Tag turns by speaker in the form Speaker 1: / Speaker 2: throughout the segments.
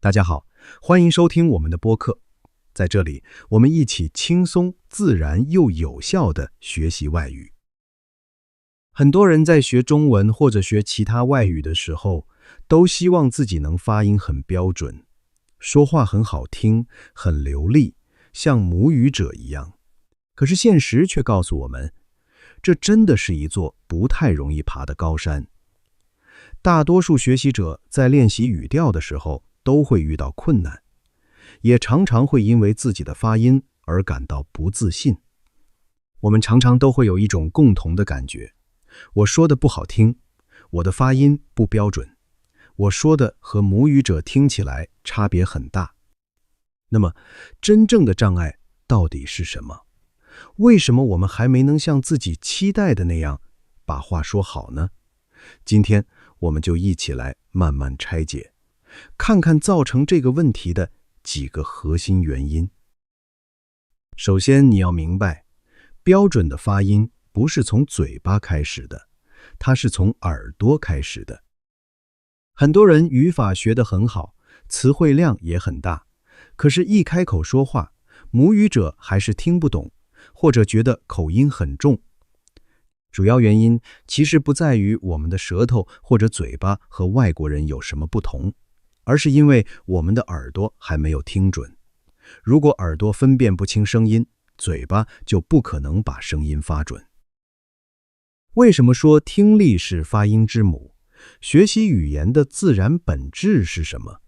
Speaker 1: 大家好，欢迎收听我们的播客。在这里，我们一起轻松、自然又有效地学习外语。很多人在学中文或者学其他外语的时候，都希望自己能发音很标准，说话很好听、很流利，像母语者一样。可是现实却告诉我们，这真的是一座不太容易爬的高山。大多数学习者在练习语调的时候，都会遇到困难，也常常会因为自己的发音而感到不自信。我们常常都会有一种共同的感觉，我说的不好听，我的发音不标准，我说的和母语者听起来差别很大。那么，真正的障碍到底是什么？为什么我们还没能像自己期待的那样把话说好呢？今天我们就一起来慢慢拆解，看看造成这个问题的几个核心原因。首先，你要明白，标准的发音不是从嘴巴开始的，它是从耳朵开始的。很多人语法学得很好，词汇量也很大，可是一开口说话，母语者还是听不懂，或者觉得口音很重。主要原因其实不在于我们的舌头或者嘴巴和外国人有什么不同，而是因为我们的耳朵还没有听准。如果耳朵分辨不清声音，嘴巴就不可能把声音发准。为什么说听力是发音之母？学习语言的自然本质是什么？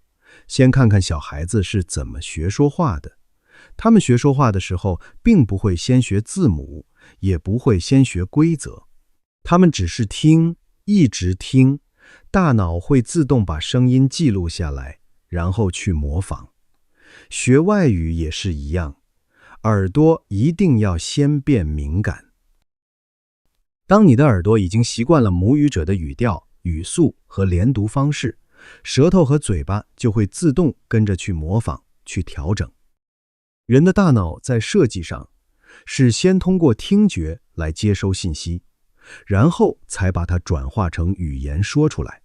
Speaker 1: 先看看小孩子是怎么学说话的。他们学说话的时候，并不会先学字母，也不会先学规则，他们只是听，一直听，大脑会自动把声音记录下来，然后去模仿。学外语也是一样，耳朵一定要先变敏感。当你的耳朵已经习惯了母语者的语调、语速和连读方式，舌头和嘴巴就会自动跟着去模仿、去调整。人的大脑在设计上是先通过听觉来接收信息，然后才把它转化成语言说出来。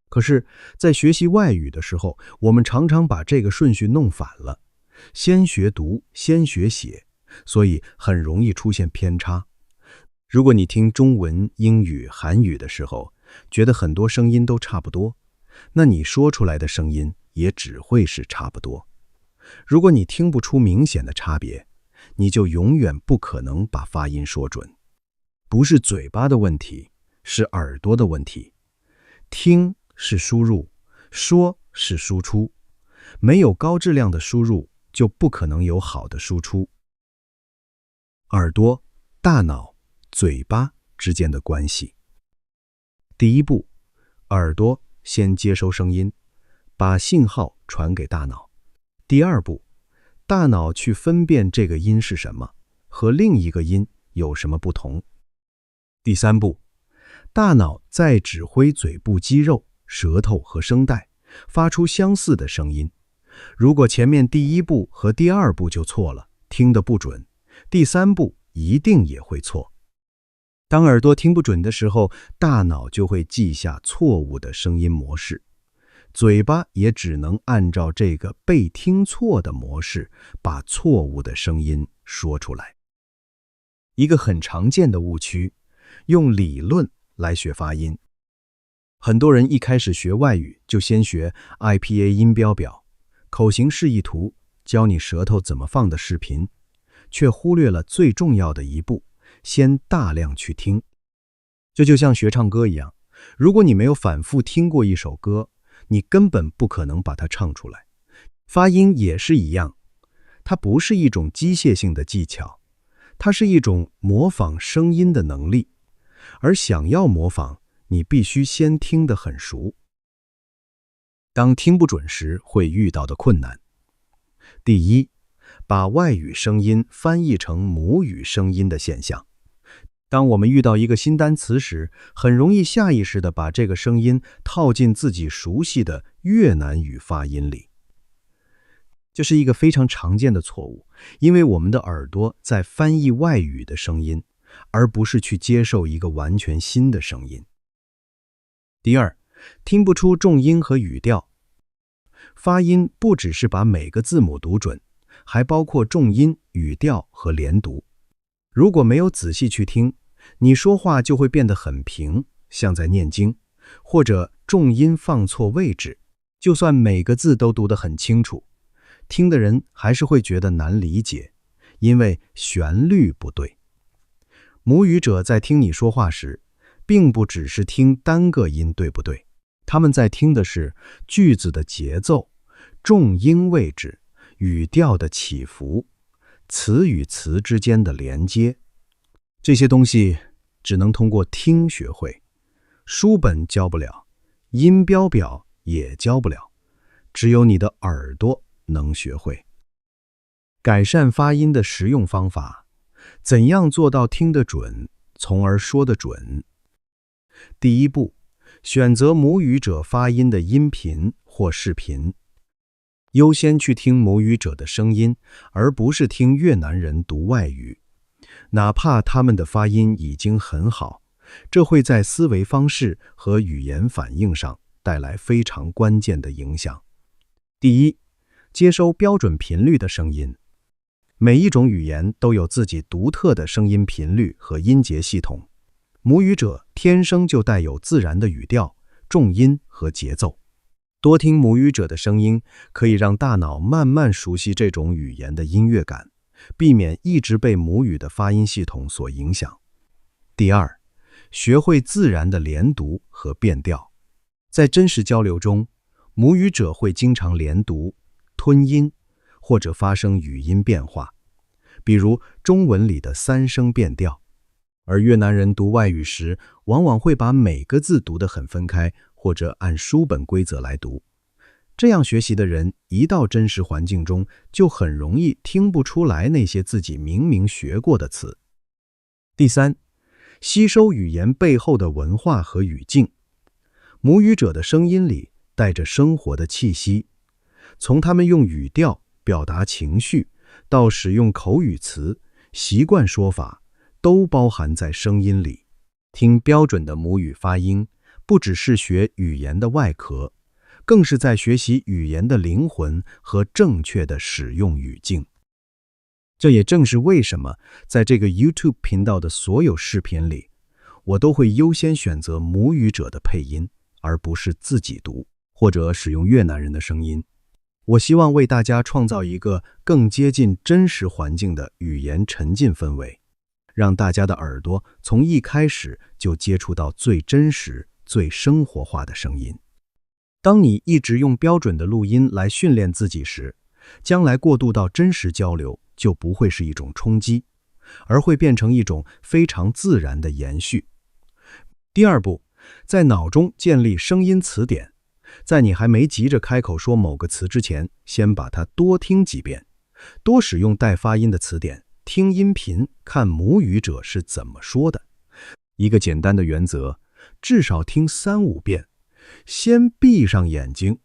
Speaker 1: 可是，在学习外语的时候，我们常常把这个顺序弄反了，先学读，先学写，所以很容易出现偏差。如果你听中文、英语、韩语的时候，觉得很多声音都差不多，那你说出来的声音也只会是差不多。如果你听不出明显的差别，你就永远不可能把发音说准。不是嘴巴的问题，是耳朵的问题。听是输入，说是输出。没有高质量的输入，就不可能有好的输出。耳朵、大脑、嘴巴之间的关系。第一步，耳朵先接收声音，把信号传给大脑。第二步，大脑去分辨这个音是什么，和另一个音有什么不同。第三步，大脑再指挥嘴部肌肉、舌头和声带，发出相似的声音。如果前面第一步和第二步就错了，听得不准，第三步一定也会错。当耳朵听不准的时候，大脑就会记下错误的声音模式。嘴巴也只能按照这个被听错的模式，把错误的声音说出来。一个很常见的误区，用理论来学发音。很多人一开始学外语就先学 IPA 音标表、口型示意图、教你舌头怎么放的视频，却忽略了最重要的一步，先大量去听。这就像学唱歌一样，如果你没有反复听过一首歌，你根本不可能把它唱出来。发音也是一样，它不是一种机械性的技巧，它是一种模仿声音的能力。而想要模仿，你必须先听得很熟。当听不准时会遇到的困难。第一，把外语声音翻译成母语声音的现象。当我们遇到一个新单词时，很容易下意识地把这个声音套进自己熟悉的越南语发音里。这是一个非常常见的错误，因为我们的耳朵在翻译外语的声音，而不是去接受一个完全新的声音。第二，听不出重音和语调。发音不只是把每个字母读准，还包括重音、语调和连读。如果没有仔细去听，你说话就会变得很平，像在念经，或者重音放错位置，就算每个字都读得很清楚，听的人还是会觉得难理解，因为旋律不对。母语者在听你说话时，并不只是听单个音对不对，他们在听的是句子的节奏、重音位置、语调的起伏、词与词之间的连接。这些东西只能通过听学会，书本教不了，音标表也教不了，只有你的耳朵能学会。改善发音的实用方法，怎样做到听得准，从而说得准？第一步，选择母语者发音的音频或视频，优先去听母语者的声音，而不是听越南人读外语。哪怕他们的发音已经很好，这会在思维方式和语言反应上带来非常关键的影响。第一，接收标准频率的声音。每一种语言都有自己独特的声音频率和音节系统，母语者天生就带有自然的语调、重音和节奏。多听母语者的声音，可以让大脑慢慢熟悉这种语言的音乐感，避免一直被母语的发音系统所影响。第二，学会自然的连读和变调。在真实交流中，母语者会经常连读、吞音，或者发生语音变化，比如中文里的三声变调。而越南人读外语时，往往会把每个字读得很分开，或者按书本规则来读。这样学习的人，一到真实环境中，就很容易听不出来那些自己明明学过的词。第三，吸收语言背后的文化和语境。母语者的声音里带着生活的气息，从他们用语调表达情绪，到使用口语词、习惯说法，都包含在声音里。听标准的母语发音，不只是学语言的外壳，更是在学习语言的灵魂和正确的使用语境。这也正是为什么在这个 YouTube 频道的所有视频里，我都会优先选择母语者的配音，而不是自己读，或者使用越南人的声音。我希望为大家创造一个更接近真实环境的语言沉浸氛围，让大家的耳朵从一开始就接触到最真实、最生活化的声音。当你一直用标准的录音来训练自己时，将来过渡到真实交流就不会是一种冲击，而会变成一种非常自然的延续。第二步，在脑中建立声音词典。在你还没急着开口说某个词之前，先把它多听几遍，多使用带发音的词典，听音频，看母语者是怎么说的。一个简单的原则，至少听3-5遍，先闭上眼睛，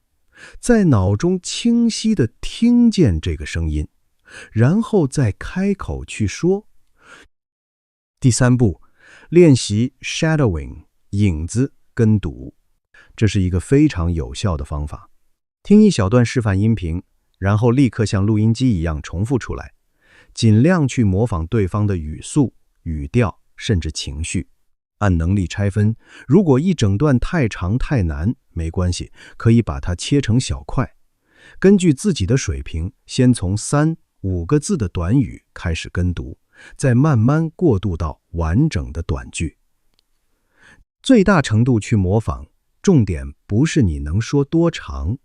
Speaker 1: 在脑中清晰地听见这个声音，然后再开口去说。第三步，练习 shadowing 影子跟读。这是一个非常有效的方法。听一小段示范音频，然后立刻像录音机一样重复出来，尽量去模仿对方的语速、语调，甚至情绪。按能力拆分，如果一整段太长太难，没关系，可以把它切成小块。根据自己的水平，先从3-5个字的短语开始跟读，再慢慢过渡到完整的短句。最大程度去模仿，重点不是你能说多长，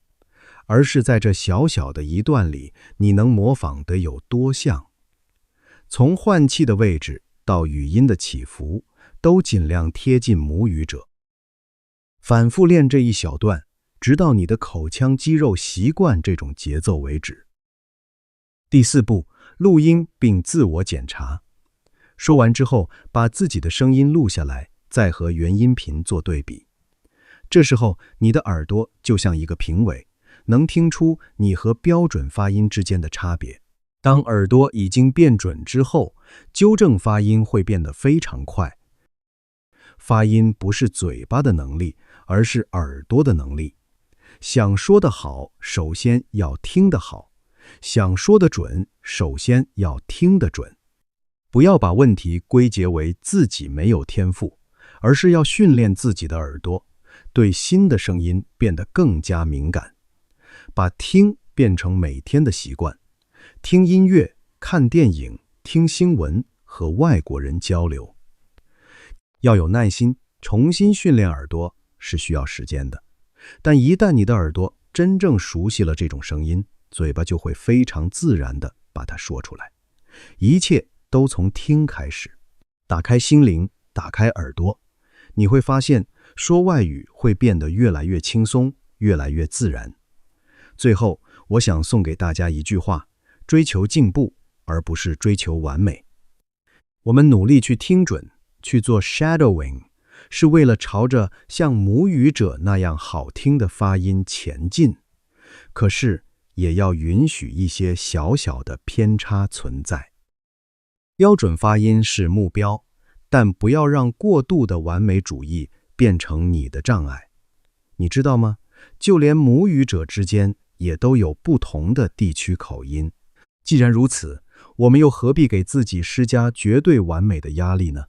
Speaker 1: 而是在这小小的一段里，你能模仿得有多像。从换气的位置到语音的起伏，都尽量贴近母语者。反复练这一小段，直到你的口腔肌肉习惯这种节奏为止。第四步，录音并自我检查。说完之后，把自己的声音录下来，再和原音频做对比。这时候，你的耳朵就像一个评委，能听出你和标准发音之间的差别。当耳朵已经变准之后，纠正发音会变得非常快。发音不是嘴巴的能力，而是耳朵的能力。想说得好，首先要听得好；想说得准，首先要听得准。不要把问题归结为自己没有天赋，而是要训练自己的耳朵，对新的声音变得更加敏感，把听变成每天的习惯。听音乐、看电影、听新闻，和外国人交流。要有耐心，重新训练耳朵是需要时间的。但一旦你的耳朵真正熟悉了这种声音，嘴巴就会非常自然地把它说出来。一切都从听开始，打开心灵，打开耳朵，你会发现说外语会变得越来越轻松，越来越自然。最后，我想送给大家一句话：追求进步，而不是追求完美。我们努力去听准，去做 shadowing， 是为了朝着像母语者那样好听的发音前进。可是，也要允许一些小小的偏差存在。标准发音是目标，但不要让过度的完美主义变成你的障碍。你知道吗？就连母语者之间也都有不同的地区口音。既然如此，我们又何必给自己施加绝对完美的压力呢？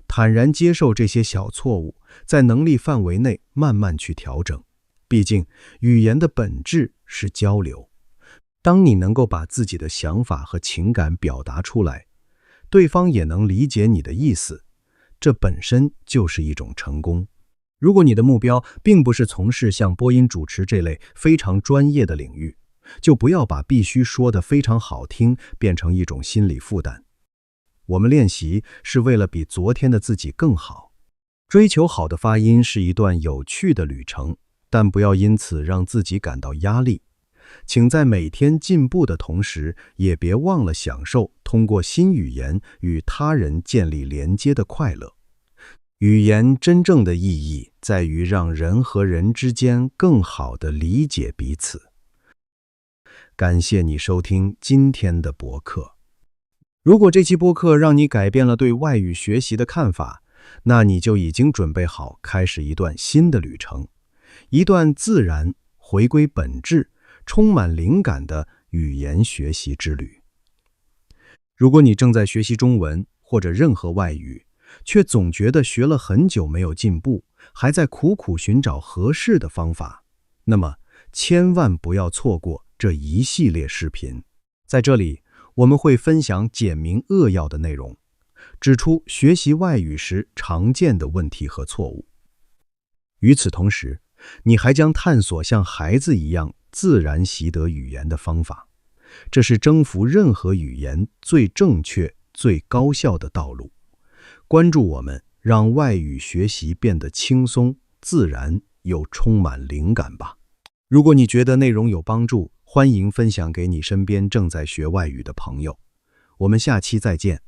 Speaker 1: 坦然接受这些小错误，在能力范围内慢慢去调整。毕竟，语言的本质是交流。当你能够把自己的想法和情感表达出来，对方也能理解你的意思，这本身就是一种成功。如果你的目标并不是从事像播音主持这类非常专业的领域，就不要把必须说得非常好听变成一种心理负担。我们练习是为了比昨天的自己更好。追求好的发音是一段有趣的旅程，但不要因此让自己感到压力。请在每天进步的同时，也别忘了享受通过新语言与他人建立连接的快乐。语言真正的意义在于让人和人之间更好地理解彼此。感谢你收听今天的播客。如果这期播客让你改变了对外语学习的看法，那你就已经准备好开始一段新的旅程，一段自然、回归本质、充满灵感的语言学习之旅。如果你正在学习中文或者任何外语，却总觉得学了很久没有进步，还在苦苦寻找合适的方法，那么千万不要错过这一系列视频。在这里，我们会分享简明扼要的内容，指出学习外语时常见的问题和错误。与此同时，你还将探索像孩子一样自然习得语言的方法，这是征服任何语言最正确、最高效的道路。关注我们，让外语学习变得轻松、自然又充满灵感吧。如果你觉得内容有帮助，欢迎分享给你身边正在学外语的朋友。我们下期再见。